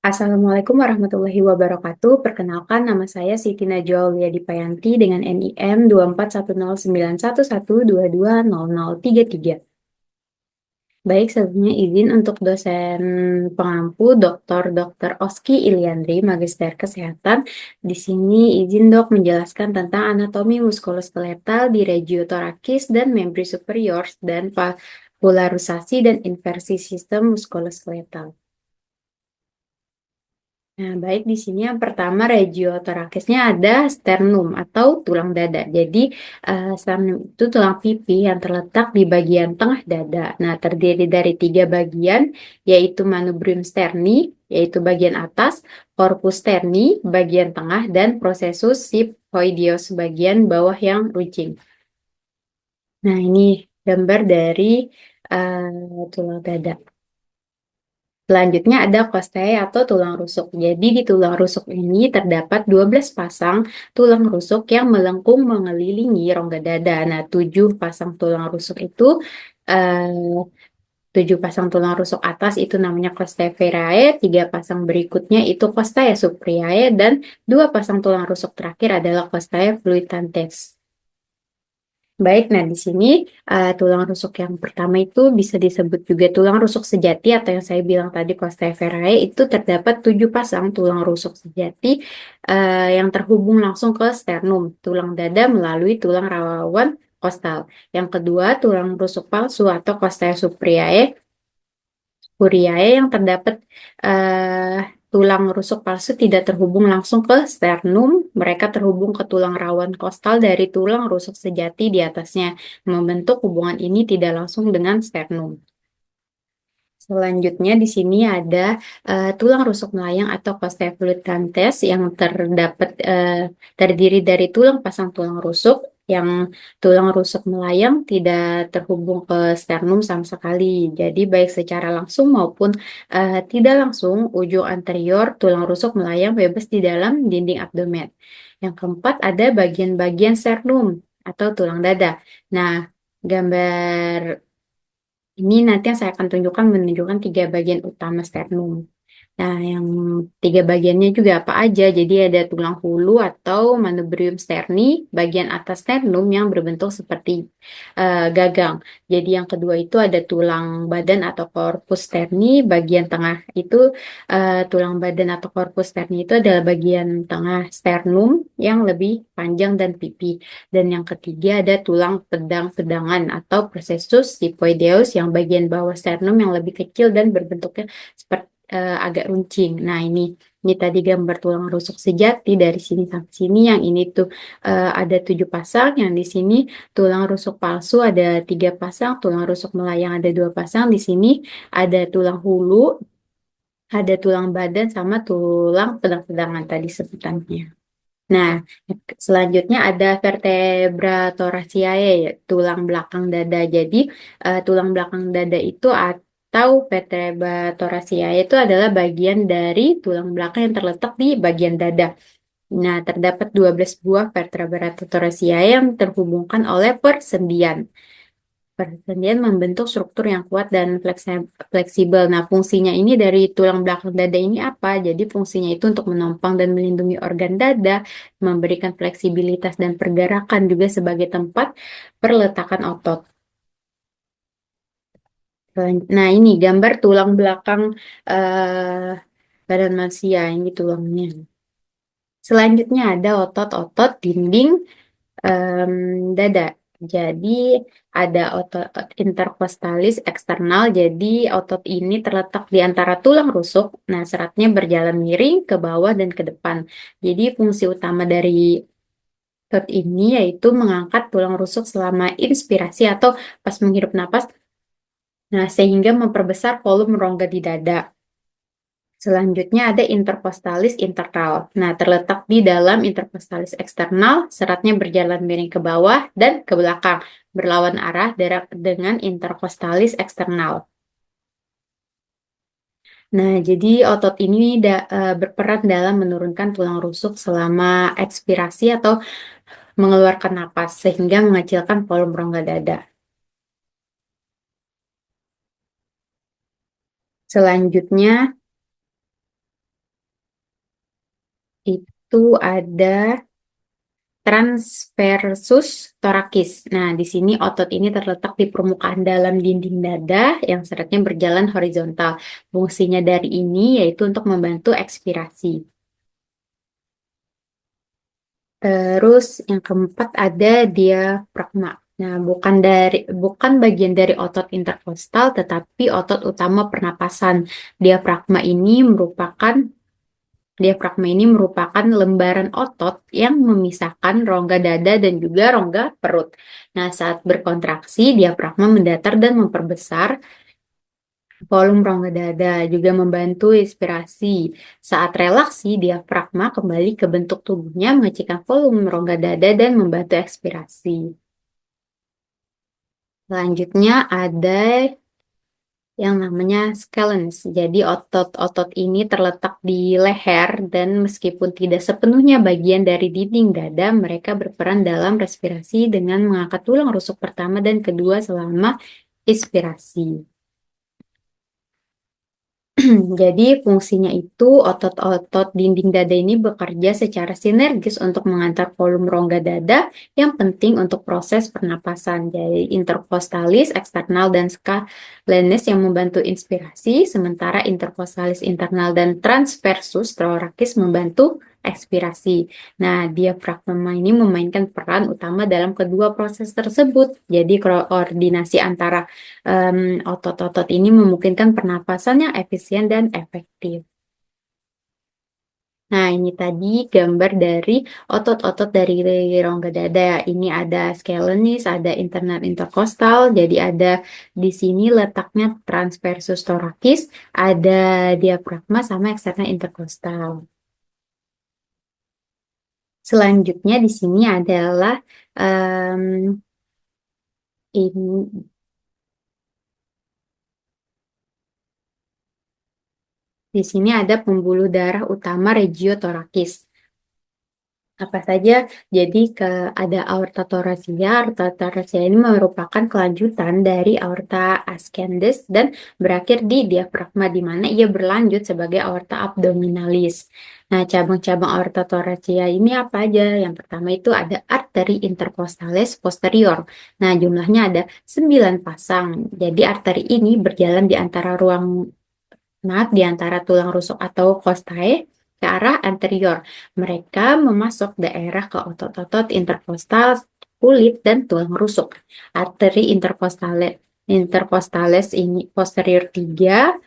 Assalamualaikum warahmatullahi wabarakatuh. Perkenalkan, nama saya Siti Najwa Aulia Dipayanti dengan NIM 2410911220033. Baik, sebelumnya izin untuk dosen pengampu Dr. Oski Iliandri, Magister Kesehatan. Di sini izin dok menjelaskan tentang anatomi muskuloskeletal di regiotorakis dan membri superior dan polarisasi dan inversi sistem muskuloskeletal. Nah, baik di sini yang pertama regiotorakisnya ada sternum atau tulang dada. Jadi, sternum itu tulang pipi yang terletak di bagian tengah dada. Nah, terdiri dari tiga bagian, yaitu manubrium sterni, yaitu bagian atas, corpus sterni, bagian tengah, dan processus sigmoideus, bagian bawah yang runcing. Nah, ini gambar dari tulang dada. Selanjutnya ada costea atau tulang rusuk. Jadi di tulang rusuk ini terdapat 12 pasang tulang rusuk yang melengkung mengelilingi rongga dada. Nah, 7 pasang tulang rusuk itu, eh, 7 pasang tulang rusuk atas itu namanya costea verae, 3 pasang berikutnya itu costea supriae, dan 2 pasang tulang rusuk terakhir adalah costea fluitantes. Baik, nah di sini tulang rusuk yang pertama itu bisa disebut juga tulang rusuk sejati atau yang saya bilang tadi costae itu terdapat 7 pasang tulang rusuk sejati yang terhubung langsung ke sternum, tulang dada melalui tulang rawan kostal. Yang kedua, tulang rusuk palsu atau costea Curiae yang terdapat eh, tulang rusuk palsu tidak terhubung langsung ke sternum, mereka terhubung ke tulang rawan kostal dari tulang rusuk sejati di atasnya. Membentuk hubungan ini tidak langsung dengan sternum. Selanjutnya di sini ada tulang rusuk melayang atau costea fluitantes yang terdiri dari tulang pasang tulang rusuk yang tulang rusuk melayang tidak terhubung ke sternum sama sekali. Jadi baik secara langsung maupun tidak langsung ujung anterior tulang rusuk melayang bebas di dalam dinding abdomen. Yang keempat ada bagian-bagian sternum atau tulang dada. Nah, gambar ini nanti yang saya akan tunjukkan menunjukkan tiga bagian utama sternum. Nah, yang tiga bagiannya juga apa aja? Jadi ada tulang hulu atau manubrium sterni, bagian atas sternum yang berbentuk seperti gagang. Jadi yang kedua itu ada tulang badan atau corpus sterni, bagian tengah itu tulang badan atau corpus sterni itu adalah bagian tengah sternum yang lebih panjang dan pipi. Dan yang ketiga ada tulang pedang-pedangan atau processus sigmoideus yang bagian bawah sternum yang lebih kecil dan berbentuknya seperti agak runcing. Nah, ini tadi gambar tulang rusuk sejati dari sini sampai sini. Yang ini tuh ada 7 pasang. Yang di sini tulang rusuk palsu ada 3 pasang. Tulang rusuk melayang ada 2 pasang. Di sini ada tulang hulu, ada tulang badan sama tulang pedang-pedangan tadi sebutannya. Nah, selanjutnya ada vertebra thoraciae, ya, tulang belakang dada. Jadi, tulang belakang dada itu atau vertebra thoraciae itu adalah bagian dari tulang belakang yang terletak di bagian dada. Nah, terdapat 12 buah vertebra thoraciae yang terhubungkan oleh persendian. Persendian membentuk struktur yang kuat dan fleksibel. Nah, fungsinya ini dari tulang belakang dada ini apa? Jadi, fungsinya itu untuk menopang dan melindungi organ dada, memberikan fleksibilitas dan pergerakan juga sebagai tempat perletakan otot. Nah, ini gambar tulang belakang eh, badan manusia. Ini tulangnya. Selanjutnya ada otot-otot dinding em, dada. Jadi ada otot intercostalis eksternal. Jadi otot ini terletak di antara tulang rusuk. Nah, seratnya berjalan miring ke bawah dan ke depan. Jadi fungsi utama dari otot ini yaitu mengangkat tulang rusuk selama inspirasi atau pas menghirup napas. Nah, sehingga memperbesar volume rongga di dada. Selanjutnya ada intercostalis internal. Nah, terletak di dalam intercostalis eksternal, seratnya berjalan miring ke bawah dan ke belakang, berlawan arah dengan intercostalis eksternal. Nah, jadi otot ini berperan dalam menurunkan tulang rusuk selama ekspirasi atau mengeluarkan napas, sehingga mengecilkan volume rongga dada. Selanjutnya, Itu ada transversus thoracis. Nah, di sini otot ini terletak di permukaan dalam dinding dada yang seratnya berjalan horizontal. Fungsinya dari ini yaitu untuk membantu ekspirasi. Terus yang keempat ada diafragma. Nah, bukan bagian dari otot interkostal, tetapi otot utama pernapasan. Diafragma ini merupakan Diafragma ini merupakan lembaran otot yang memisahkan rongga dada dan juga rongga perut. Nah, saat berkontraksi, diafragma mendatar dan memperbesar volume rongga dada, juga membantu inspirasi. Saat relaksi, diafragma kembali ke bentuk tubuhnya, mengecilkan volume rongga dada dan membantu ekspirasi. Selanjutnya ada yang namanya scalens. Jadi otot-otot ini terletak di leher dan meskipun tidak sepenuhnya bagian dari dinding dada, mereka berperan dalam respirasi dengan mengangkat tulang rusuk pertama dan kedua selama inspirasi. Jadi fungsinya itu otot-otot dinding dada ini bekerja secara sinergis untuk mengantar volume rongga dada yang penting untuk proses pernapasan. Jadi intercostalis eksternal dan scalenes yang membantu inspirasi, sementara intercostalis internal dan transversus thoracis membantu ekspirasi. Nah, diafragma ini memainkan peran utama dalam kedua proses tersebut. Jadi koordinasi antara otot-otot ini memungkinkan pernapasan yang efisien dan efektif. Nah, ini tadi gambar dari otot-otot dari rongga dada. Ini ada scalenus, ada internal intercostal. Jadi ada di sini letaknya transversus thoracis, ada diafragma sama eksternal intercostal. Selanjutnya di sini adalah em, ini di sini ada pembuluh darah utama regiotorakis. Apa saja? Jadi ada aorta thoracia. Aorta thoracia ini merupakan kelanjutan dari aorta ascendens dan berakhir di diafragma di mana ia berlanjut sebagai aorta abdominalis. Nah, cabang-cabang aorta thoracia ini apa aja? Yang pertama itu ada arteri intercostales posterior. Nah, jumlahnya ada 9 pasang. Jadi arteri ini berjalan di antara tulang rusuk atau costae ke arah anterior. Mereka memasuk daerah ke otot-otot interkostal, kulit, dan tulang rusuk. Arteri interkostales ini posterior 3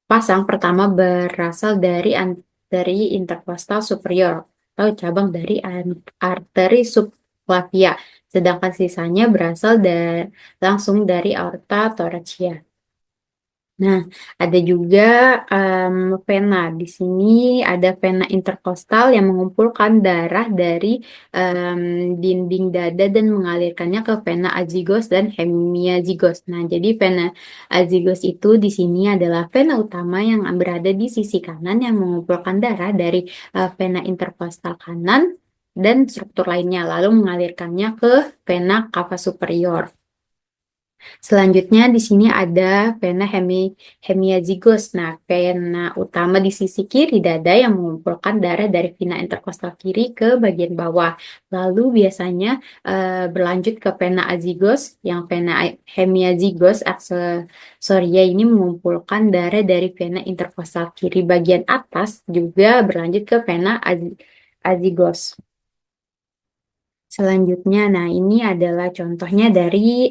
pasang pertama berasal dari interkostal superior atau cabang dari arteri subclavia, sedangkan sisanya berasal langsung dari aorta thoracia. Nah, ada juga vena. Di sini ada vena interkostal yang mengumpulkan darah dari em, dinding dada dan mengalirkannya ke vena azygos dan hemiazygos. Nah, jadi vena azygos itu di sini adalah vena utama yang berada di sisi kanan yang mengumpulkan darah dari vena interkostal kanan dan struktur lainnya, lalu mengalirkannya ke vena cava superior. Selanjutnya di sini ada vena hemiazygos. Nah, vena utama di sisi kiri dada yang mengumpulkan darah dari vena interkostal kiri ke bagian bawah. Lalu biasanya berlanjut ke vena azygos, yang vena hemiazygos aksesoria ini mengumpulkan darah dari vena interkostal kiri bagian atas, juga berlanjut ke vena azygos. Selanjutnya, nah ini adalah contohnya dari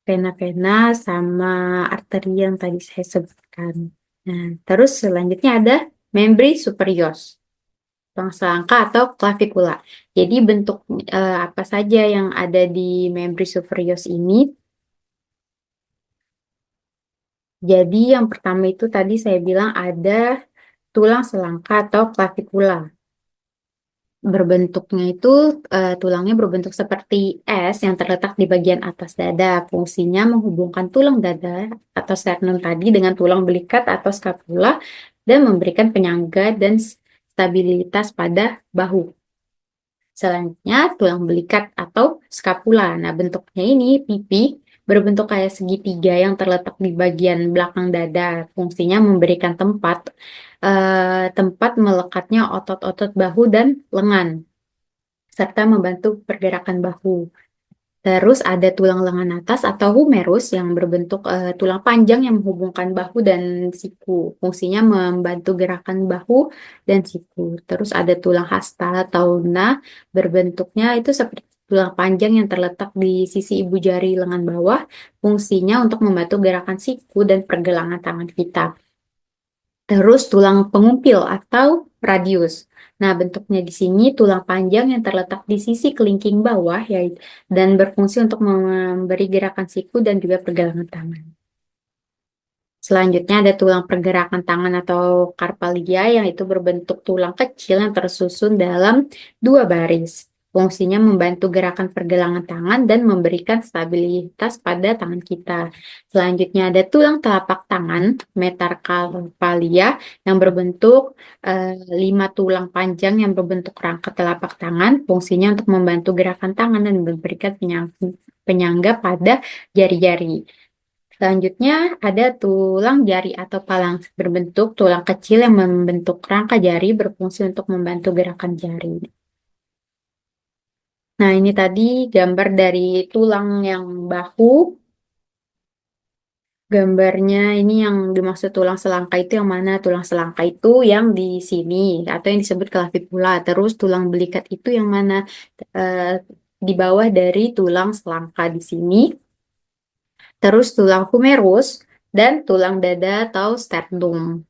vena-vena sama arteri yang tadi saya sebutkan. Nah, terus selanjutnya ada membri superior, tulang selangka atau clavikula. Jadi bentuk apa saja yang ada di membri superior ini? Jadi yang pertama itu tadi saya bilang ada tulang selangka atau clavikula. Berbentuknya itu tulangnya berbentuk seperti S yang terletak di bagian atas dada. Fungsinya menghubungkan tulang dada atau sternum tadi dengan tulang belikat atau scapula dan memberikan penyangga dan stabilitas pada bahu. Selanjutnya tulang belikat atau scapula. Nah, bentuknya ini pipi berbentuk kayak segitiga yang terletak di bagian belakang dada. Fungsinya memberikan tempat melekatnya otot-otot bahu dan lengan, serta membantu pergerakan bahu. Terus ada tulang lengan atas atau humerus yang berbentuk tulang panjang yang menghubungkan bahu dan siku. Fungsinya membantu gerakan bahu dan siku. Terus ada tulang hasta atau ulna, berbentuknya itu seperti tulang panjang yang terletak di sisi ibu jari lengan bawah. Fungsinya untuk membantu gerakan siku dan pergelangan tangan kita. Terus tulang pengumpil atau radius. Nah, bentuknya di sini tulang panjang yang terletak di sisi kelingking bawah yaitu dan berfungsi untuk memberi gerakan siku dan juga pergelangan tangan. Selanjutnya ada tulang pergerakan tangan atau karpalia yang itu berbentuk tulang kecil yang tersusun dalam dua baris. Fungsinya membantu gerakan pergelangan tangan dan memberikan stabilitas pada tangan kita. Selanjutnya ada tulang telapak tangan, metakarpalia, yang berbentuk lima tulang panjang yang berbentuk rangka telapak tangan. Fungsinya untuk membantu gerakan tangan dan memberikan penyangga pada jari-jari. Selanjutnya ada tulang jari atau palang berbentuk tulang kecil yang membentuk rangka jari berfungsi untuk membantu gerakan jari. Nah, ini tadi gambar dari tulang yang bahu. Gambarnya ini yang dimaksud tulang selangka itu yang mana? Tulang selangka itu yang di sini atau yang disebut clavicula. Terus tulang belikat itu yang mana? Eh, di bawah dari tulang selangka di sini. Terus tulang humerus dan tulang dada atau sternum.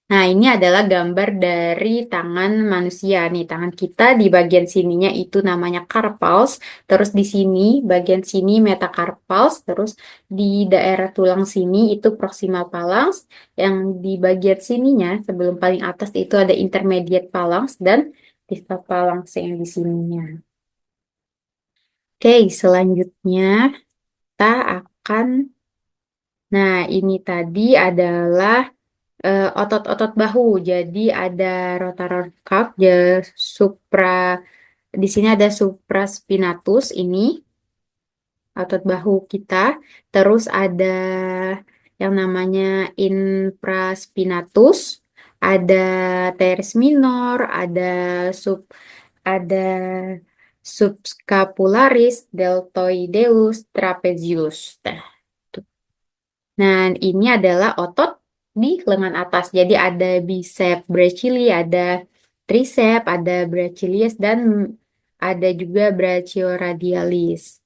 Nah, ini adalah gambar dari tangan manusia. Nih, tangan kita di bagian sininya itu namanya carpals. Terus di sini, bagian sini metacarpals. Terus di daerah tulang sini itu proximal phalanx. Yang di bagian sininya, sebelum paling atas itu ada intermediate phalanx dan distal phalanx yang di sininya. Oke, selanjutnya kita akan... Nah, ini tadi adalah otot-otot bahu. Jadi ada rotator cuff, supra di sini ada supraspinatus ini otot bahu kita. Terus ada yang namanya infraspinatus, ada teres minor, ada subscapularis, deltoideus, trapezius. Nah, ini adalah otot di lengan atas. Jadi ada bicep brachii, ada tricep, ada brachialis, dan ada juga brachioradialis.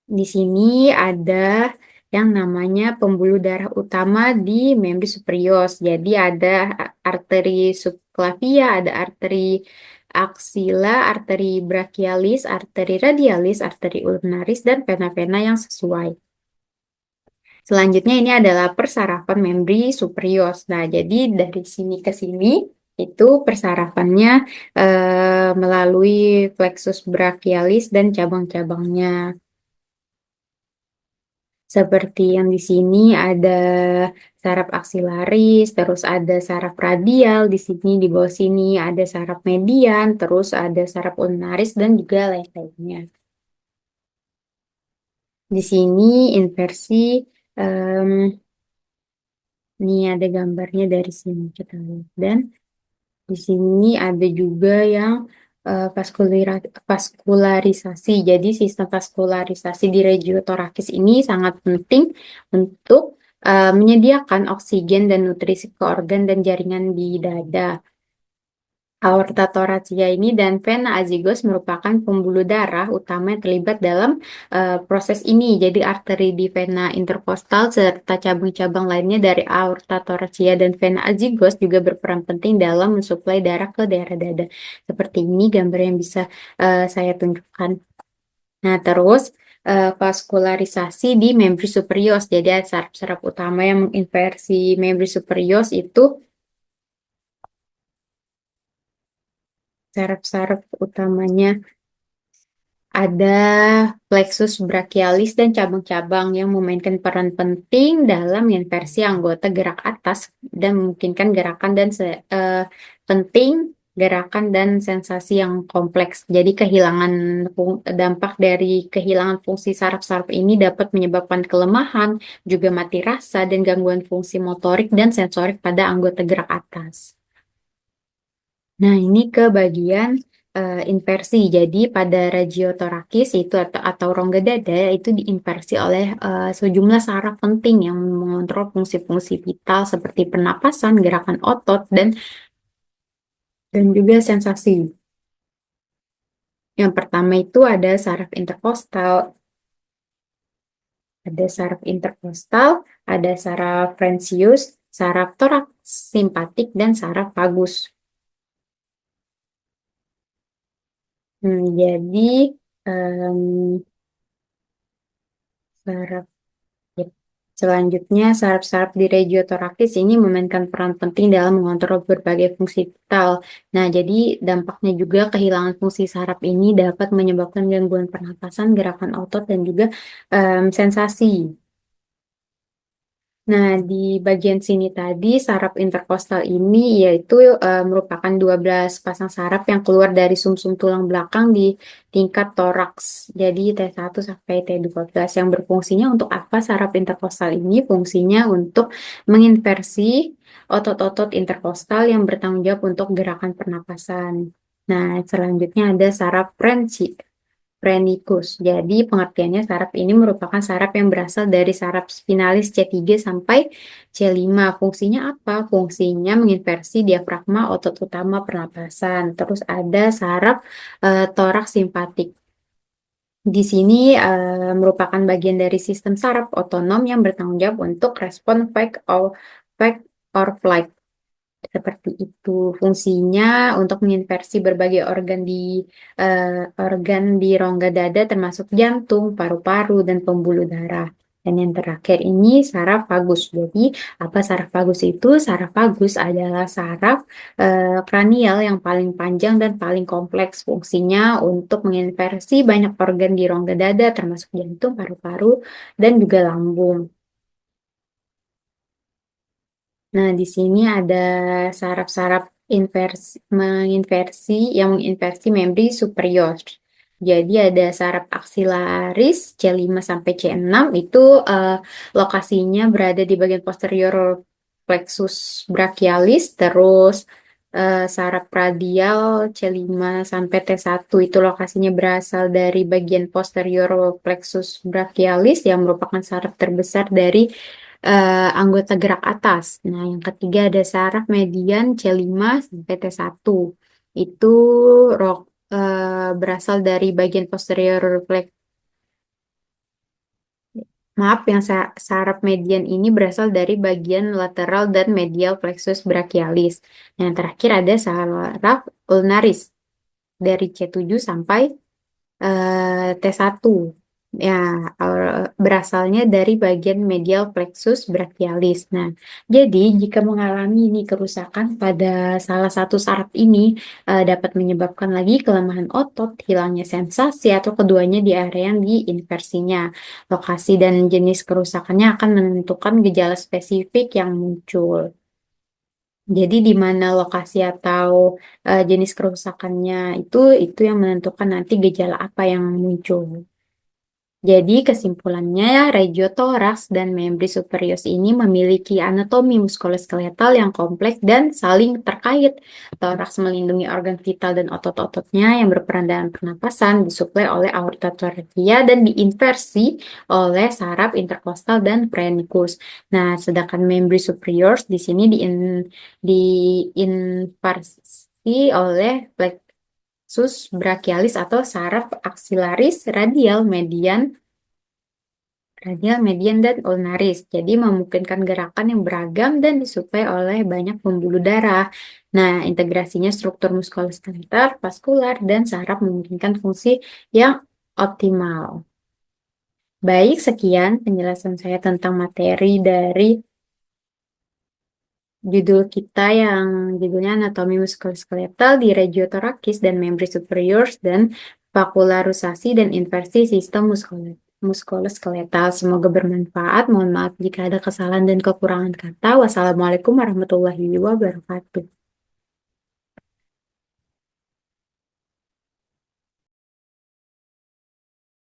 Di sini ada yang namanya pembuluh darah utama di membran superior. Jadi ada arteri subclavia, ada arteri axilla, arteri brachialis, arteri radialis, arteri ulnaris, dan vena-vena yang sesuai. Selanjutnya ini adalah persarafan membri superior. Nah, jadi dari sini ke sini itu persarafannya melalui plexus brachialis dan cabang-cabangnya. Seperti yang di sini ada saraf aksilaris, terus ada saraf radial, di sini di bawah sini ada saraf median, terus ada saraf ulnaris dan juga lain-lainnya. Di sini inversi ini ada gambarnya dari sini kita lihat. Dan di sini ada juga yang vaskularisasi. Jadi sistem vaskularisasi di regiotorakis ini sangat penting untuk menyediakan oksigen dan nutrisi ke organ dan jaringan di dada. Aorta thoracia ini dan vena azygos merupakan pembuluh darah utama yang terlibat dalam proses ini. Jadi arteri di vena interkostal serta cabang-cabang lainnya dari aorta thoracia dan vena azygos juga berperan penting dalam mensuplai darah ke daerah dada. Seperti ini gambar yang bisa saya tunjukkan. Nah, terus vaskularisasi di membran superior. Jadi saraf-saraf utama yang menginversi membran superior itu saraf-saraf utamanya ada plexus brachialis dan cabang-cabang yang memainkan peran penting dalam inversi anggota gerak atas dan memungkinkan gerakan dan penting gerakan dan sensasi yang kompleks. Jadi dampak dari kehilangan fungsi saraf-saraf ini dapat menyebabkan kelemahan, juga mati rasa, dan gangguan fungsi motorik dan sensorik pada anggota gerak atas. Nah, ini ke bagian inversi. Jadi pada regiotorakis itu atau rongga dada itu diinversi oleh sejumlah saraf penting yang mengontrol fungsi-fungsi vital seperti pernapasan, gerakan otot, dan juga sensasi. Yang pertama itu ada saraf interkostal, ada saraf Francius, saraf toraks simpatik, dan saraf vagus. Jadi em, saraf ya, selanjutnya, saraf-saraf di regiotorakis ini memainkan peran penting dalam mengontrol berbagai fungsi vital. Nah, jadi dampaknya juga kehilangan fungsi saraf ini dapat menyebabkan gangguan pernapasan, gerakan otot, dan juga sensasi. Nah, di bagian sini tadi, saraf interkostal ini yaitu merupakan 12 pasang saraf yang keluar dari sumsum tulang belakang di tingkat toraks. Jadi T1 sampai T12 yang berfungsinya untuk apa saraf interkostal ini? Fungsinya untuk menginversi otot-otot interkostal yang bertanggung jawab untuk gerakan pernapasan. Nah, selanjutnya ada saraf Phrenikus. Jadi pengertiannya saraf ini merupakan saraf yang berasal dari saraf spinalis C3 sampai C5. Fungsinya apa? Fungsinya menginversi diafragma otot utama pernapasan. Terus ada saraf toraks simpatik. Di sini merupakan bagian dari sistem saraf otonom yang bertanggung jawab untuk respon fight or flight. Seperti itu fungsinya untuk menginversi berbagai organ di rongga dada termasuk jantung, paru-paru, dan pembuluh darah. Dan yang terakhir ini saraf vagus. Jadi apa saraf vagus itu? Saraf vagus adalah saraf kranial yang paling panjang dan paling kompleks. Fungsinya untuk menginversi banyak organ di rongga dada termasuk jantung, paru-paru, dan juga lambung. Nah, di sini ada saraf-saraf menginversi membri superior. Jadi ada saraf aksilaris C5 sampai C6 itu eh, lokasinya berada di bagian posterior plexus brachialis, terus saraf radial C5 sampai T1 itu lokasinya berasal dari bagian posterior plexus brachialis yang merupakan saraf terbesar dari anggota gerak atas. Nah, yang ketiga ada saraf median C5 sampai T1. Itu berasal dari bagian posterior saraf median ini berasal dari bagian lateral dan medial plexus brachialis. Yang terakhir ada saraf ulnaris dari C7 sampai T1. Ya, berasalnya dari bagian medial plexus brachialis. Nah, jadi jika mengalami ini kerusakan pada salah satu saraf ini dapat menyebabkan lagi kelemahan otot, hilangnya sensasi, atau keduanya di area yang diinversinya. Lokasi dan jenis kerusakannya akan menentukan gejala spesifik yang muncul. Jadi di mana lokasi atau jenis kerusakannya itu yang menentukan nanti gejala apa yang muncul. Jadi kesimpulannya, regiotoraks dan membri superius ini memiliki anatomi muskuloskeletal yang kompleks dan saling terkait. Toraks melindungi organ vital dan otot-ototnya yang berperan dalam pernapasan, disuplai oleh aorta thoracia dan diinversi oleh saraf interkostal dan phrenikus. Nah, sedangkan membri superius di sini diinversi oleh plexus brachialis atau saraf aksilaris radial, median, dan ulnaris. Jadi memungkinkan gerakan yang beragam dan disuplai oleh banyak pembuluh darah. Nah, integrasinya struktur muskuloskeletal, vaskular, dan saraf memungkinkan fungsi yang optimal. Baik, sekian penjelasan saya tentang materi dari judul kita yang judulnya anatomi muskuloskeletal di regiotorakis dan membri superiors dan vakularisasi dan inversi sistem muskuloskeletal. Semoga bermanfaat. Mohon maaf jika ada kesalahan dan kekurangan kata. Wassalamualaikum warahmatullahi wabarakatuh.